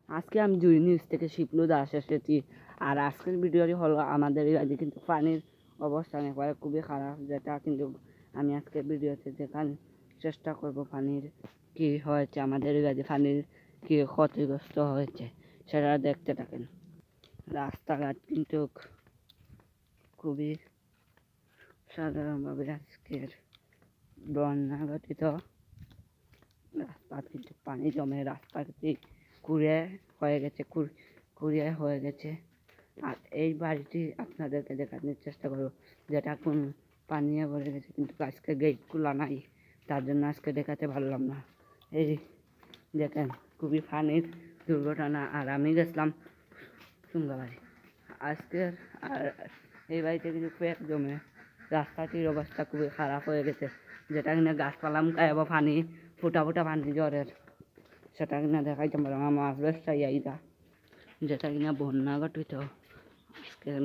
আজকে আমি জুই নিউজ থেকে শিপলু দাস এসেছি। আর আজকের ভিডিওটি হলো আমাদের রাজ্যে কিন্তু পানির অবস্থান একবারে খুবই খারাপ, যেটা কিন্তু আমি আজকের ভিডিওতে দেখার চেষ্টা করব। পানির কি হয়েছে, আমাদের রাজ্যে পানির কি ক্ষতিগ্রস্ত হয়েছে সেটা দেখতে থাকেন। রাস্তাঘাট কিন্তু খুবই সাধারণভাবে আজকের বন্যা ঘটিত। রাস্তা কিন্তু পানি জমে রাস্তাটি কুড়িয়ে হয়ে গেছে, কুড়িয়ে হয়ে গেছে। আর এই বাড়িটি আপনাদেরকে দেখানোর চেষ্টা করবো, যেটা কোন পানিয়ে ভরে গেছে, কিন্তু আজকে গেট খোলা নাই, তার জন্য আজকে দেখাতে পারলাম না। এই দেখেন খুবই পানির দুর্ঘটনা। আর আমি গেছিলাম সুঙ্গাবাড়ি আজকের। আর এই বাড়িতে কিন্তু পেট জমে রাস্তাটির অবস্থা খুবই খারাপ হয়ে গেছে, যেটা কিনা গাছপালা মুখায় পানি ফুটা ফুটা পানি জ্বরের, সেটা কিনা দেখাইতে পারলাম আমার ব্যবসায়ী আইরা, যেটা কিনা বন্যা ঘটিত। আজকের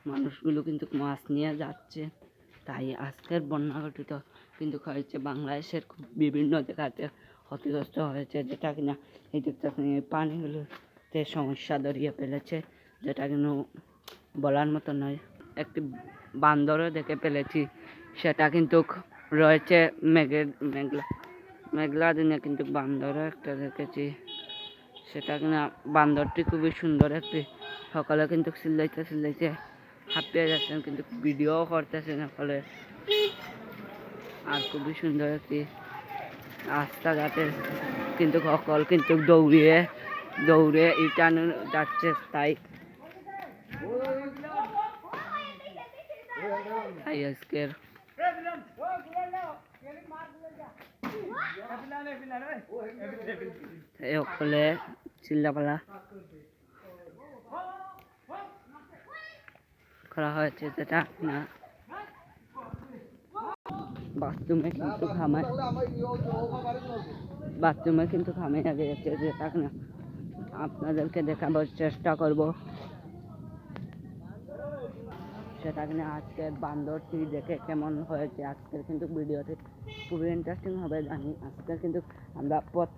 মানুষগুলো কিন্তু মাছ নিয়ে যাচ্ছে, তাই আজকের বন্যা ঘটিত কিন্তু হয়েছে বাংলাদেশের বিভিন্ন জায়গাতে ক্ষতিগ্রস্ত হয়েছে, যেটা কিনা এই দেখতে পানিগুলোতে সমস্যা ধরিয়ে ফেলেছে, যেটা কিন্তু বলার মতো নয়। একটি বান্দরও দেখে ফেলেছি, সেটা কিন্তু রয়েছে মেঘলা দিনে, কিন্তু বান্দরও একটা দেখেছি, সেটা কিনা বান্দরটি খুবই সুন্দর একটি। সকালে কিন্তু চিল্লাইতে হাঁপিয়ে যাচ্ছেন, কিন্তু ভিডিও করতেছেন সকালে। আর খুবই সুন্দর একটি রাস্তাঘাটে কিন্তু সকল কিন্তু দৌড়ে ইটানো যাচ্ছে, তাই আজকের সকলে চিল্লাপালা করা হয়েছে, যেটা না বাথরুমে কিন্তু ঘামে আগে গেছে, যেটা না আপনাদেরকে দেখাবার চেষ্টা করব। সেটা কিনা আজকের বান্দরটি দেখে কেমন হয়েছে, আজকের কিন্তু ভিডিওটি খুবই ইন্টারেস্টিং হবে জানি। আজকের কিন্তু আমরা পথ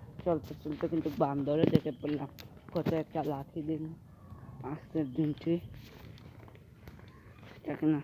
চলতে কিন্তু বান্দরে দেখে পড়লাম, কত একটা লাকি দিন আজকের দিনটি, সেটা কিনা